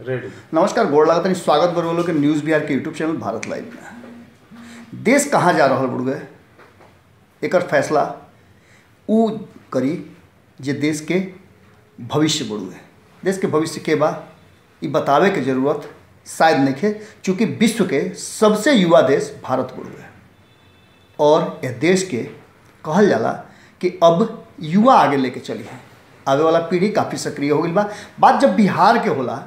नमस्कार, गोड़ लागत स्वागत बरवलो के न्यूज़ बिहार के यूट्यूब चैनल भारत लाइव में। देश कहाँ जा रहा बुढ़ एक फैसला उ करी जे देश के भविष्य बढ़ुए। देश के भविष्य के बाद ये बतावे के जरूरत शायद नहीं है, चूँकि विश्व के सबसे युवा देश भारत बढ़ुए और यह देश के कहल जाला कि अब युवा आगे लेके चली है। आगे वाला पीढ़ी काफ़ी सक्रिय हो गई बा। बात जब बिहार के होला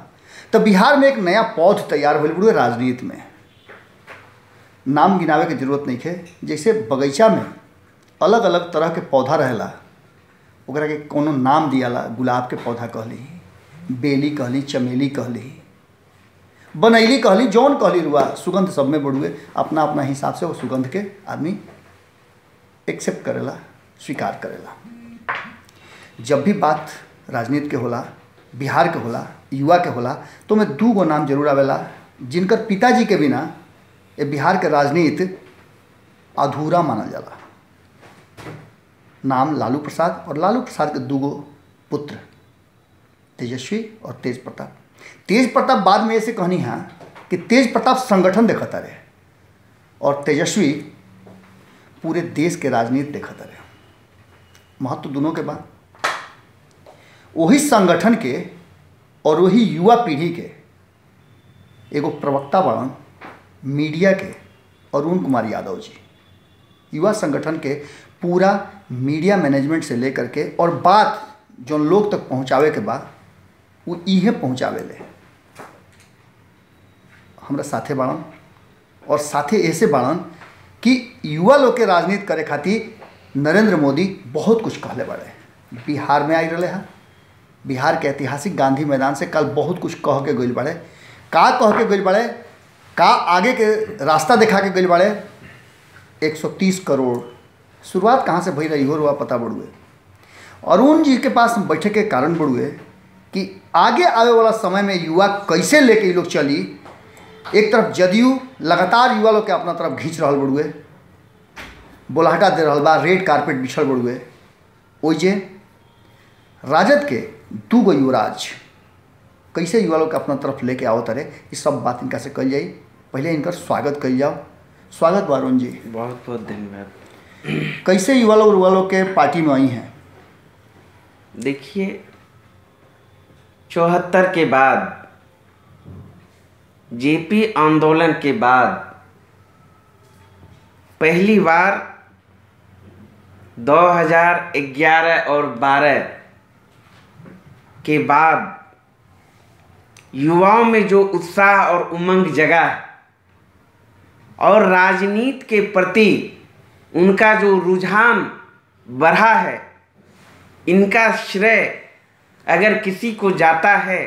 तो बिहार में एक नया पौध तैयार हो बुढ़े। राजनीति में नाम गिनावे के जरूरत नहीं है। जैसे बगीचा में अलग अलग तरह के पौधा रहेला, ओकरा के कोनो नाम दियाला। गुलाब के पौधा कहली, बेली कहली, चमेली कहली, बनैली कहली, जौन कहली रुआ, सुगंध सब में बढ़ुए। अपना अपना हिसाब से वो सुगंध के आदमी एक्सेप्ट करेला, स्वीकार करेला। जब भी बात राजनीति के होला, बिहार के होला, युवा के होला, तो मैं दू गो नाम जरूर आवेला जिनकर पिताजी के बिना ये बिहार के राजनीति अधूरा मानल जाला। नाम लालू प्रसाद और लालू प्रसाद के दू गो पुत्र तेजस्वी और तेज प्रताप। तेज प्रताप बाद में ऐसे कहनी है कि तेज प्रताप संगठन देखता रहे और तेजस्वी पूरे देश के राजनीति देखता रहे। महत्व दोनों के बाद वही संगठन के और वही युवा पीढ़ी के एगो प्रवक्ता बड़न मीडिया के अरुण कुमार यादव जी। युवा संगठन के पूरा मीडिया मैनेजमेंट से लेकर के और बात जो लोग तक पहुंचावे के बाद वो इहे पहुंचावे ले। हमरा साथे बाड़न और साथे ऐसे बाड़न कि युवा लोग के राजनीति करे खातिर नरेंद्र मोदी बहुत कुछ कहले बाड़े। बिहार में आई रहे हैं, बिहार के ऐतिहासिक गांधी मैदान से कल बहुत कुछ कह के गइल बाड़े। का कह के गइल बाड़े, का आगे के रास्ता दिखा के गइल बाड़े। 130 करोड़ शुरुआत कहाँ से भई रही हो रुआ पता बढ़ुए। अरुण जी के पास बैठे के कारण बढ़ुए कि आगे आवे वाला समय में युवा कैसे लेके ये लोग चली। एक तरफ जदयू लगातार युवा लोग के अपना तरफ खींच रहा बढ़ुए, बोलाहटा दे रहा बा, रेड कारपेट बिछल बढ़ुए। ओइजे राजद के दू गो युवराज कैसे युवा लोग के अपना तरफ लेके आओ तरे, ये सब बात इनका से कल जाई। पहले इनका स्वागत कल जाओ। स्वागत अरुण जी, बहुत बहुत धन्यवाद। कैसे युवा लोग के पार्टी में आई हैं? देखिए, 74 के बाद, जेपी आंदोलन के बाद पहली बार 2011 और 12 के बाद युवाओं में जो उत्साह और उमंग जगा और राजनीति के प्रति उनका जो रुझान बढ़ा है, इनका श्रेय अगर किसी को जाता है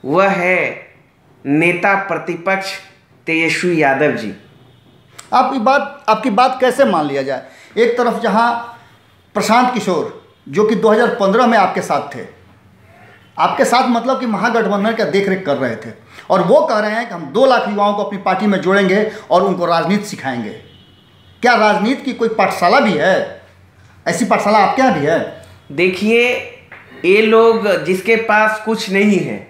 वह है नेता प्रतिपक्ष तेजस्वी यादव जी। आपकी बात कैसे मान लिया जाए? एक तरफ जहां प्रशांत किशोर जो कि 2015 में आपके साथ थे, आपके साथ मतलब कि महागठबंधन का देखरेख कर रहे थे, और वो कह रहे हैं कि हम 2 लाख युवाओं को अपनी पार्टी में जोड़ेंगे और उनको राजनीति सिखाएंगे। क्या राजनीति की कोई पाठशाला भी है? ऐसी पाठशाला आपके यहाँ भी है? देखिए, ये लोग जिसके पास कुछ नहीं है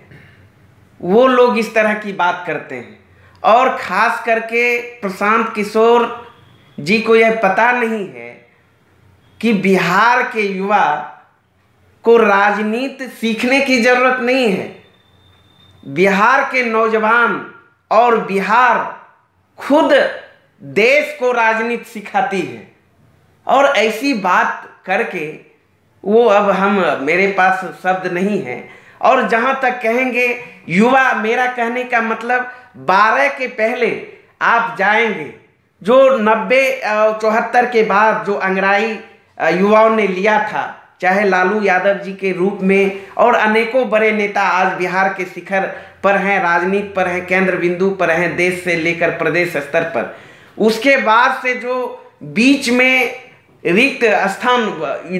वो लोग इस तरह की बात करते हैं, और ख़ास करके प्रशांत किशोर जी को यह पता नहीं है कि बिहार के युवा को राजनीति सीखने की ज़रूरत नहीं है। बिहार के नौजवान और बिहार खुद देश को राजनीति सिखाती है, और ऐसी बात करके वो अब मेरे पास शब्द नहीं है। और जहाँ तक कहेंगे युवा, मेरा कहने का मतलब 12 के पहले आप जाएंगे, जो 74 के बाद जो अंग्रेजी युवाओं ने लिया था, चाहे लालू यादव जी के रूप में, और अनेकों बड़े नेता आज बिहार के शिखर पर हैं, राजनीति पर हैं, केंद्र बिंदु पर हैं, देश से लेकर प्रदेश स्तर पर। उसके बाद से जो बीच में रिक्त स्थान,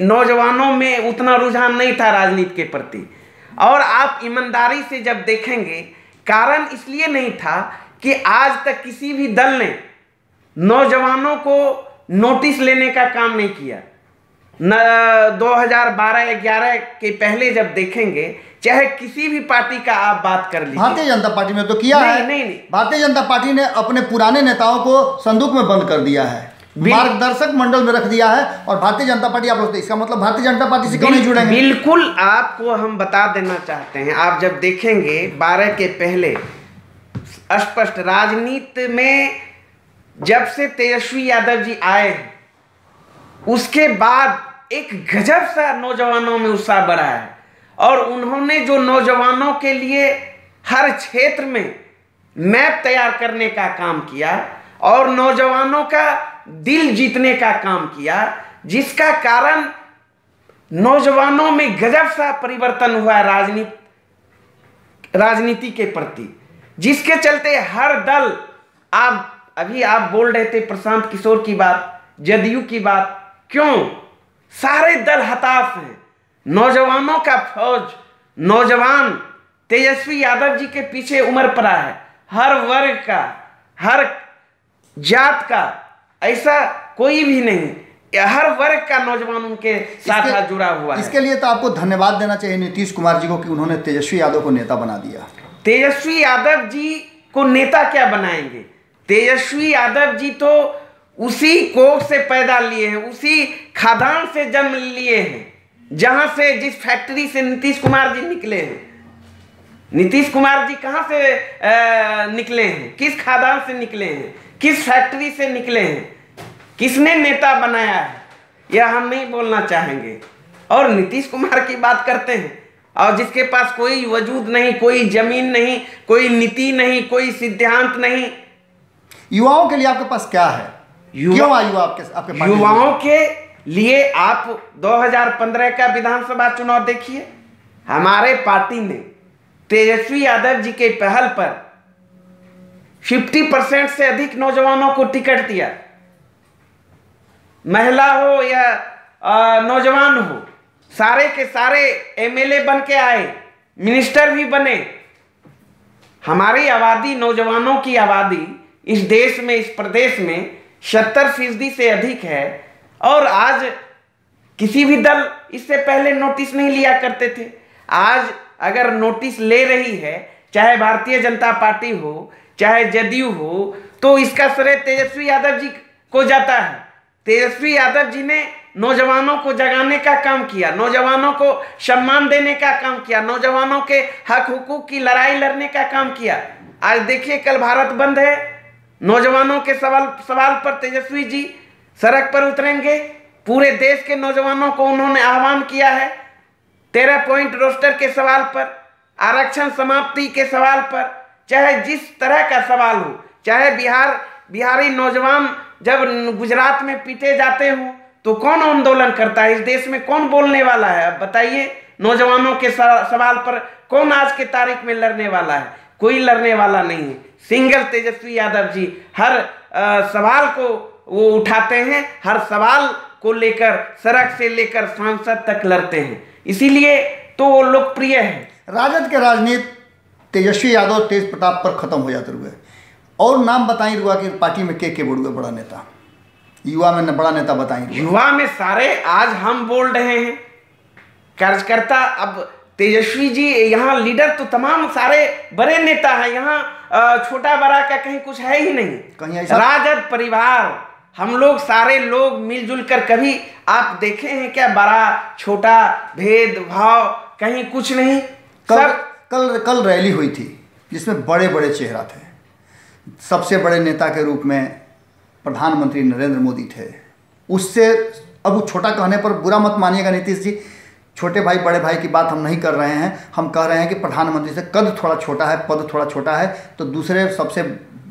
नौजवानों में उतना रुझान नहीं था राजनीति के प्रति। और आप ईमानदारी से जब देखेंगे, कारण इसलिए नहीं था कि आज तक किसी भी दल ने नौजवानों को नोटिस लेने का काम नहीं किया। 2012-11 के पहले जब देखेंगे चाहे किसी भी पार्टी का आप बात कर लीजिए। भारतीय जनता पार्टी ने तो किया है। नहीं। भारतीय जनता पार्टी ने अपने पुराने नेताओं को संदूक में बंद कर दिया है, मार्गदर्शक मंडल में रख दिया है, और भारतीय जनता पार्टी आप लोग, इसका मतलब भारतीय जनता पार्टी से क्यों नहीं जुड़ेंगे? बिल्कुल आपको हम बता देना चाहते हैं, आप जब देखेंगे 12 के पहले स्पष्ट राजनीति में जब से तेजस्वी यादव जी आए हैं उसके बाद एक गजब सा नौजवानों में उत्साह बढ़ा है, और उन्होंने जो नौजवानों के लिए हर क्षेत्र में मैप तैयार करने का काम किया और नौजवानों का दिल जीतने का काम किया, जिसका कारण नौजवानों में गजब सा परिवर्तन हुआ राजनीति के प्रति, जिसके चलते हर दल, आप बोल रहे थे प्रशांत किशोर की बात, जदयू की बात, क्यों सारे दल हताश हैं। नौजवानों का फौज, नौजवान तेजस्वी यादव जी के पीछे उमड़ पड़ा है, हर वर्ग का, हर जात का, ऐसा कोई भी नहीं, हर वर्ग का नौजवान उनके साथ जुड़ा हुआ है। इसके लिए तो आपको धन्यवाद देना चाहिए नीतीश कुमार जी को कि उन्होंने तेजस्वी यादव को नेता बना दिया। तेजस्वी यादव जी को नेता क्या बनाएंगे? तेजस्वी यादव जी तो उसी कोख से पैदा लिए हैं, उसी खादान से जन्म लिए हैं जहां से, जिस फैक्ट्री से नीतीश कुमार जी निकले हैं। नीतीश कुमार जी कहां से निकले हैं? किस खादान से निकले हैं? किस फैक्ट्री से निकले हैं? किसने नेता बनाया है? यह हम नहीं बोलना चाहेंगे। और नीतीश कुमार की बात करते हैं, और जिसके पास कोई वजूद नहीं, कोई जमीन नहीं, कोई नीति नहीं, कोई सिद्धांत नहीं। युवाओं के लिए आपके पास क्या है? क्यों आयु आपके युवाओं के लिए आप 2015 का विधानसभा चुनाव देखिए, हमारे पार्टी ने तेजस्वी यादव जी के पहल पर 50% से अधिक नौजवानों को टिकट दिया। महिला हो या नौजवान हो, सारे के सारे एमएलए बन के आए, मिनिस्टर भी बने। हमारी आबादी, नौजवानों की आबादी इस देश में, इस प्रदेश में 70% से अधिक है, और आज किसी भी दल इससे पहले नोटिस नहीं लिया करते थे। आज अगर नोटिस ले रही है, चाहे भारतीय जनता पार्टी हो, चाहे जदयू हो, तो इसका श्रेय तेजस्वी यादव जी को जाता है। तेजस्वी यादव जी ने नौजवानों को जगाने का काम किया, नौजवानों को सम्मान देने का काम किया, नौजवानों के हक हुकूक की लड़ाई लड़ने का काम किया। आज देखिए, कल भारत बंद है, नौजवानों के सवाल पर तेजस्वी जी सड़क पर उतरेंगे। पूरे देश के नौजवानों को उन्होंने आह्वान किया है। 13 पॉइंट रोस्टर के सवाल पर, आरक्षण समाप्ति के सवाल पर, चाहे जिस तरह का सवाल हो, चाहे बिहारी नौजवान जब गुजरात में पीटे जाते हो तो कौन आंदोलन करता है? इस देश में कौन बोलने वाला है? अब बताइए, नौजवानों के सवाल पर कौन आज के तारीख में लड़ने वाला है? कोई लड़ने वाला नहीं है। सिंगल तेजस्वी यादव जी हर सवाल को वो उठाते हैं, हर सवाल को लेकर सड़क से लेकर सांसद तक लड़ते हैं, इसीलिए तो वो लोकप्रिय है। राजद के राजनीति तेजस्वी यादव, तेज प्रताप पर खत्म हो जाते हुए, और नाम बताई रुआ कि पार्टी में के बड़ुए बड़ा नेता, युवा में बड़ा नेता बताई? युवा में सारे आज हम बोल रहे हैं कार्यकर्ता। अब तेजस्वी जी यहाँ लीडर तो तमाम सारे बड़े नेता हैं, यहाँ छोटा बड़ा का कहीं कुछ है ही नहीं। कहीं ऐसा राजद परिवार, हम लोग सारे लोग मिलजुल कर, कभी आप देखे हैं क्या बड़ा छोटा भेदभाव? कहीं कुछ नहीं। कल रैली हुई थी जिसमें बड़े बड़े चेहरा थे। सबसे बड़े नेता के रूप में प्रधानमंत्री नरेंद्र मोदी थे। उससे अब वो छोटा कहने पर बुरा मत मानिएगा नीतीश जी, छोटे भाई बड़े भाई की बात हम नहीं कर रहे हैं। हम कह रहे हैं कि प्रधानमंत्री से कद थोड़ा छोटा है, पद थोड़ा छोटा है। तो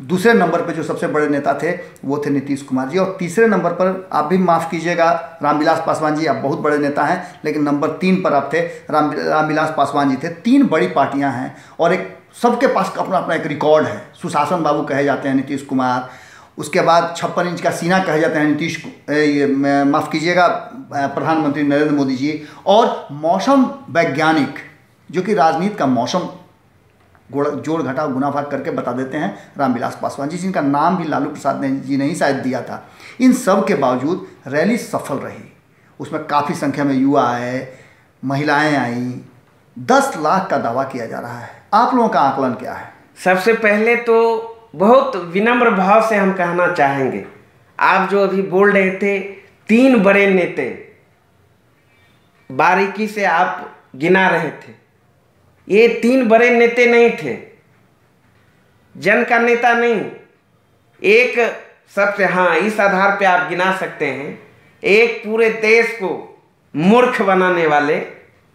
दूसरे नंबर पे जो सबसे बड़े नेता थे वो थे नीतीश कुमार जी, और तीसरे नंबर पर आप भी माफ़ कीजिएगा रामविलास पासवान जी, आप बहुत बड़े नेता हैं, लेकिन नंबर 3 पर आप थे, रामविलास पासवान जी थे। 3 बड़ी पार्टियां हैं और एक सबके पास अपना अपना एक रिकॉर्ड है। सुशासन बाबू कहे जाते हैं नीतीश कुमार, उसके बाद 56 इंच का सीना कहे जाते हैं माफ़ कीजिएगा प्रधानमंत्री नरेंद्र मोदी जी, और मौसम वैज्ञानिक जो कि राजनीति का मौसम जोड़ घटाव गुना भाग करके बता देते हैं रामविलास पासवान जी, जिनका नाम भी लालू प्रसाद जी ने ही शायद दिया था। इन सब के बावजूद रैली सफल रही, उसमें काफ़ी संख्या में युवा आए, महिलाएं आईं, 10 लाख का दावा किया जा रहा है। आप लोगों का आकलन क्या है? सबसे पहले तो बहुत विनम्र भाव से हम कहना चाहेंगे, आप जो अभी बोल रहे थे 3 बड़े नेता, बारीकी से आप गिना रहे थे, ये 3 बड़े नेता नहीं थे, जन का नेता नहीं। एक सबसे, हाँ, इस आधार पे आप गिना सकते हैं, एक पूरे देश को मूर्ख बनाने वाले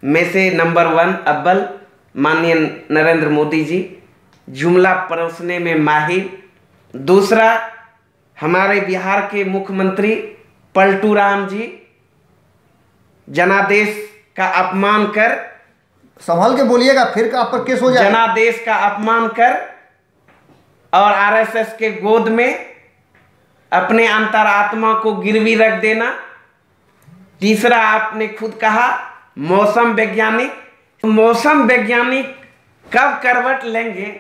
में से नंबर 1 अव्वल माननीय नरेंद्र मोदी जी, जुमला परोसने में माहिर। दूसरा हमारे बिहार के मुख्यमंत्री पलटू राम जी, जनादेश का अपमान कर, संभल के बोलिएगा फिर आप पर केस हो जाएगा। जनादेश का अपमान कर और आरएसएस के गोद में अपने अंतरात्मा को गिरवी रख देना। तीसरा आपने खुद कहा मौसम वैज्ञानिक, मौसम वैज्ञानिक कब करवट लेंगे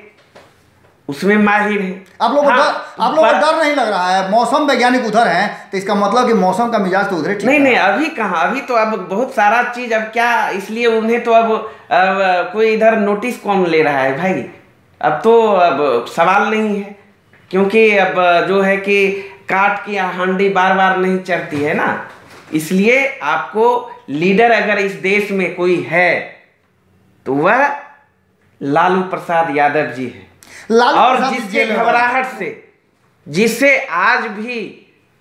उसमें माहिर है। आप लोगों को डर नहीं लग रहा है? मौसम वैज्ञानिक उधर हैं तो इसका मतलब कि मौसम का मिजाज तो उधर ठीक नहीं, अभी कहाँ, अभी तो अब बहुत सारा चीज, अब क्या, इसलिए उन्हें तो अब कोई इधर नोटिस कौन ले रहा है भाई? अब तो अब सवाल नहीं है, क्योंकि अब जो है कि काट की हांडी बार बार नहीं चढ़ती है ना। इसलिए आपको लीडर अगर इस देश में कोई है तो वह लालू प्रसाद यादव जी है। और जिसके घबराहट से, जिससे आज भी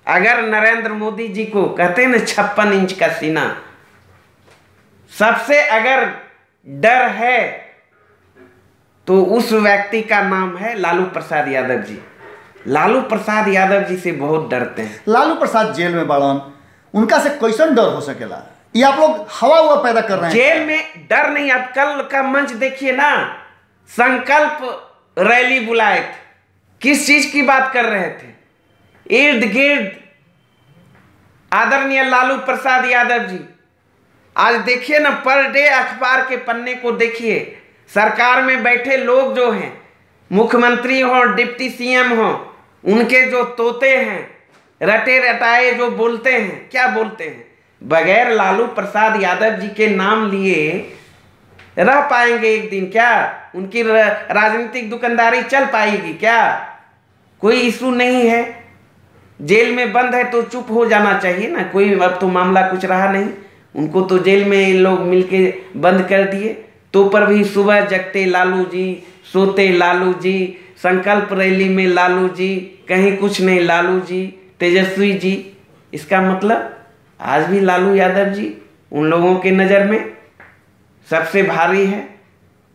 अगर नरेंद्र मोदी जी को कहते हैं ना 56 इंच का सीना, सबसे अगर डर है तो उस व्यक्ति का नाम है लालू प्रसाद यादव जी। लालू प्रसाद यादव जी से बहुत डरते हैं। लालू प्रसाद जेल में बाड़न, उनका से कैसन डर हो सकेला? ये आप लोग हवा हुआ पैदा कर रहे हैं। जेल में डर नहीं, आप कल का मंच देखिए ना, संकल्प रैली बुलाए थे, किस चीज की बात कर रहे थे? इर्द गिर्द आदरणीय लालू प्रसाद यादव जी। आज देखिए ना, पर डे अखबार के पन्ने को देखिए, सरकार में बैठे लोग जो हैं, मुख्यमंत्री हो, डिप्टी सीएम हो, उनके जो तोते हैं, रटे रटाए जो बोलते हैं, क्या बोलते हैं? बगैर लालू प्रसाद यादव जी के नाम लिए रह पाएंगे एक दिन क्या? उनकी राजनीतिक दुकानदारी चल पाएगी क्या? कोई इशू नहीं है। जेल में बंद है तो चुप हो जाना चाहिए ना, कोई अब तो मामला कुछ रहा नहीं, उनको तो जेल में लोग मिलके बंद कर दिए। तो पर भी सुबह जगते लालू जी, सोते लालू जी, संकल्प रैली में लालू जी, कहीं कुछ नहीं लालू जी, तेजस्वी जी। इसका मतलब आज भी लालू यादव जी उन लोगों के नज़र में सबसे भारी है।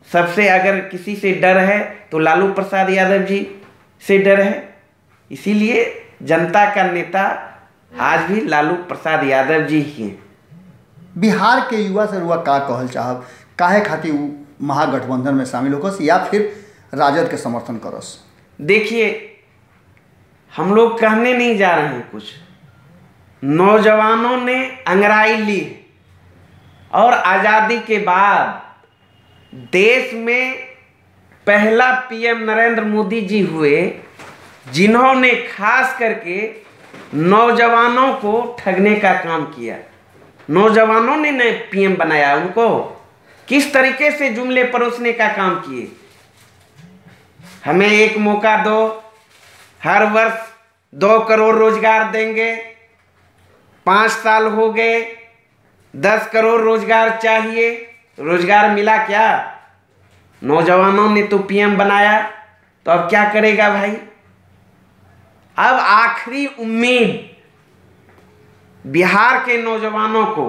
सबसे अगर किसी से डर है तो लालू प्रसाद यादव जी से डर है। इसीलिए जनता का नेता आज भी लालू प्रसाद यादव जी ही हैं। बिहार के युवा से रुआ का कहल चाहब, काहे खातिर वो महागठबंधन में शामिल होकस या फिर राजद के समर्थन करस? देखिए, हम लोग कहने नहीं जा रहे हैं कुछ, नौजवानों ने अंगड़ाई ली और आज़ादी के बाद देश में पहला पीएम नरेंद्र मोदी जी हुए, जिन्होंने खास करके नौजवानों को ठगने का काम किया। नौजवानों ने नए पीएम बनाया, उनको किस तरीके से जुमले परोसने का काम किए। हमें एक मौका दो, हर वर्ष 2 करोड़ रोजगार देंगे, 5 साल हो गए, 10 करोड़ रोजगार चाहिए। रोजगार मिला क्या? नौजवानों ने तो पीएम बनाया, तो अब क्या करेगा भाई? अब आखिरी उम्मीद बिहार के नौजवानों को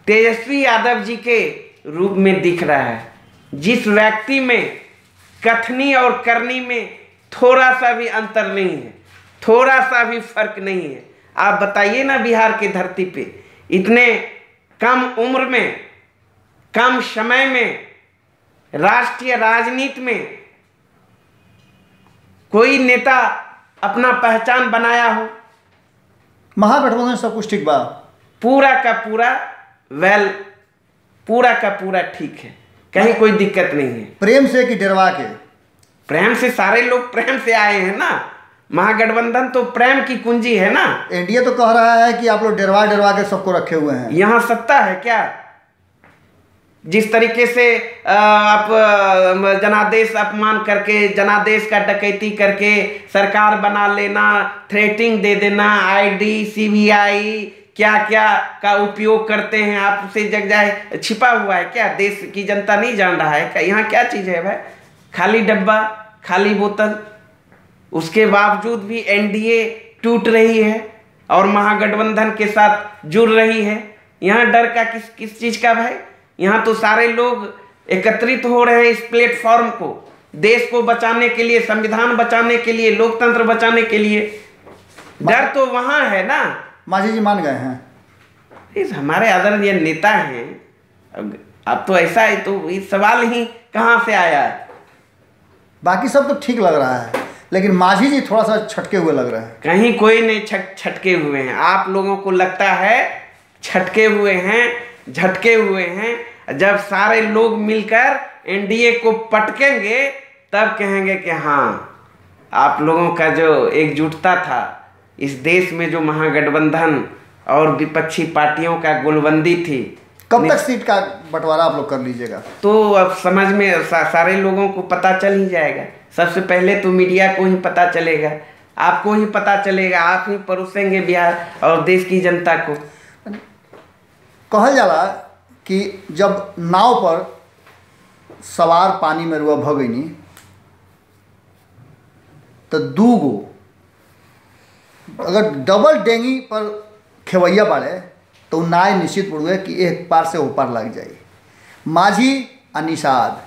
तेजस्वी यादव जी के रूप में दिख रहा है, जिस व्यक्ति में कथनी और करनी में थोड़ा सा भी अंतर नहीं है, थोड़ा सा भी फर्क नहीं है। आप बताइए ना, बिहार की धरती पे इतने कम उम्र में, कम समय में राष्ट्रीय राजनीति में कोई नेता अपना पहचान बनाया हो? महागठबंधन सब कुछ ठीक बा, पूरा का पूरा पूरा का पूरा ठीक है, कहीं कोई दिक्कत नहीं है। प्रेम से कि डरवा के? प्रेम से, सारे लोग प्रेम से आए हैं ना। महागठबंधन तो प्रेम की कुंजी है ना। एनडीए तो कह रहा है कि आप लोग डरवा डरवा के सबको रखे हुए हैं। यहाँ सत्ता है क्या? जिस तरीके से आप जनादेश अपमान करके, जनादेश का डकैती करके सरकार बना लेना, थ्रेटिंग दे देना, आईडी, सीबीआई क्या क्या का उपयोग करते हैं, आपसे जग जाए छिपा हुआ है क्या? देश की जनता नहीं जान रहा है क्या यहाँ क्या चीज़ है भाई? खाली डब्बा, खाली बोतल। उसके बावजूद भी एनडीए टूट रही है और महागठबंधन के साथ जुड़ रही है। यहाँ डर का किस चीज़ का भाई? यहाँ तो सारे लोग एकत्रित हो रहे हैं इस प्लेटफॉर्म को, देश को बचाने के लिए, संविधान बचाने के लिए, लोकतंत्र बचाने के लिए। डर तो वहाँ है ना। माझी जी मान गए हैं, इस हमारे आदरणीय नेता हैं। अब तो ऐसा है तो इस सवाल ही कहाँ से आया है? बाकी सब तो ठीक लग रहा है, लेकिन माझी जी थोड़ा सा छटके हुए लग रहे हैं। कहीं कोई नहीं छटके हुए हैं। आप लोगों को लगता है छटके हुए हैं, झटके हुए हैं। जब सारे लोग मिलकर एनडीए को पटकेंगे तब कहेंगे कि हाँ, आप लोगों का जो एकजुटता था, इस देश में जो महागठबंधन और विपक्षी पार्टियों का गोलबंदी थी। कब तक सीट का बंटवारा आप लोग कर लीजिएगा? तो अब समझ में सारे लोगों को पता चल ही जाएगा। सबसे पहले तो मीडिया को ही पता चलेगा, आपको ही पता चलेगा, आप ही परोसेंगे बिहार और देश की जनता को। कहल जाला कि जब नाव पर सवार पानी में रुआ भगनी तो दूगो अगर डबल डेंगी पर खेवैया बाड़े तो नाय निश्चित पड़ुए कि एक पार से ऊपर लग जाए। माझी और निषाद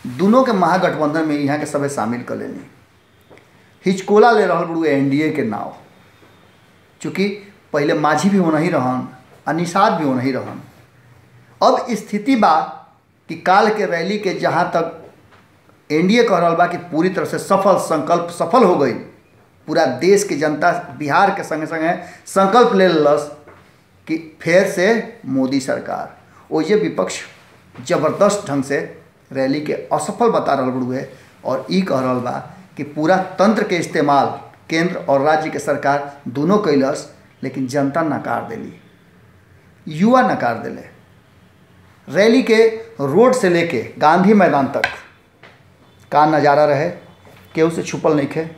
दोनों के महागठबंधन में यहाँ के सबे शामिल कर लेनी। हिचकोला ले रहा बड़ुए एनडीए के नाव, चूँकि पहले माझी भी होना ही रहन और निषाद भी होना ही रहन। अब स्थिति बा कि काल के रैली के जहाँ तक एनडीए कह रहा बा कि पूरी तरह से संकल्प सफल हो गई, पूरा देश की जनता बिहार के संगे संगे संकल्प ले लस कि फिर से मोदी सरकार। ओजे विपक्ष जबरदस्त ढंग से रैली के असफल बता रहा बड़ुए और ई कह रहा बा कि पूरा तंत्र के इस्तेमाल केंद्र और राज्य के सरकार दोनों कैलस, लेकिन जनता नकार दिली, युवा नकार दिले। रैली के रोड से लेके गांधी मैदान तक का नज़ारा रहे, केहू से छुपल नहीं खे।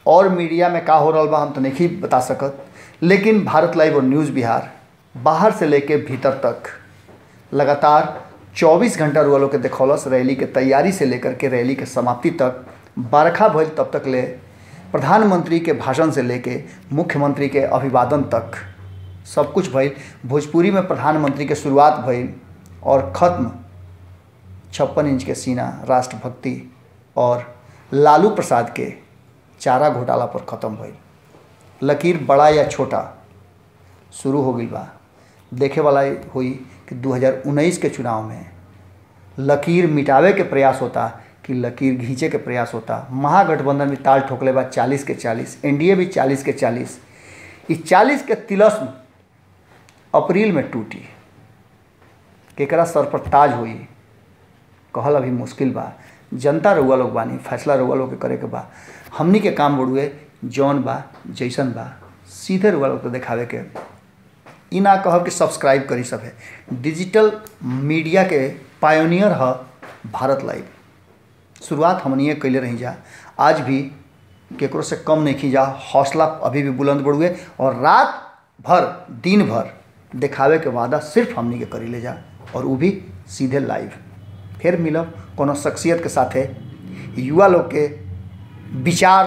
और मीडिया में का हो रहा बा हम तो नहीं बता सकत, लेकिन भारत लाइव और न्यूज़ बिहार बाहर से लेके भीतर तक लगातार 24 घंटा रुआ लोग के देखौलस। रैली के तैयारी से लेकर के रैली के समाप्ति तक, बरखा भइल तब तक ले, प्रधानमंत्री के भाषण से लेके मुख्यमंत्री के अभिवादन तक सब कुछ भइल। भोजपुरी में प्रधानमंत्री के शुरुआत भइल और ख़त्म 56 इंच के सीना राष्ट्रभक्ति और लालू प्रसाद के चारा घोटाला पर ख़त्म भइल। लकीर बड़ा या छोटा शुरू हो गई बा। देखे वाला हुई कि 2019 के चुनाव में लकीर मिटावे के प्रयास होता कि लकीर घींचे के प्रयास होता। महागठबंधन भी ताल ठोकले बा 40 के 40, एनडीए भी 40 के 40। इस 40 के तिलस्म अप्रैल में टूटी। केकरा सर पर ताज हुई कहल अभी मुश्किल बा। जनता रउआ लोग बानी, फैसला रउआ लोग के करे के बा। हमनी के काम बड़ुए जौन बा जैसन बा सीधे रउआ लोग के देखावे के। ई ना कहब कि सब्सक्राइब करी सब है। डिजिटल मीडिया के पायोनियर है भारत लाइव। शुरुआत हमनिए कैले रही जा, आज भी केकरो से कम नहीं की जा। हौसला अभी भी बुलंद बढ़ुए और रात भर दिन भर दिखावे के वादा सिर्फ हमनी के करी ले जा, और वो भी सीधे लाइव। फिर मिलब कोनो शख्सियत के साथे। युवा लोग के विचार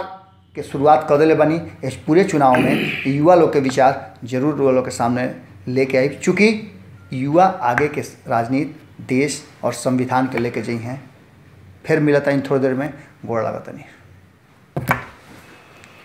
के शुरुआत कर दिले बनी। इस पूरे चुनाव में युवा लोग के विचार जरूर युवा लोग के सामने लेके आई, चूँकि युवा आगे के राजनीति, देश और संविधान के लेके जाइ हैं। फिर मिलता इन थोड़ी देर में। गोड़ लागत नहीं।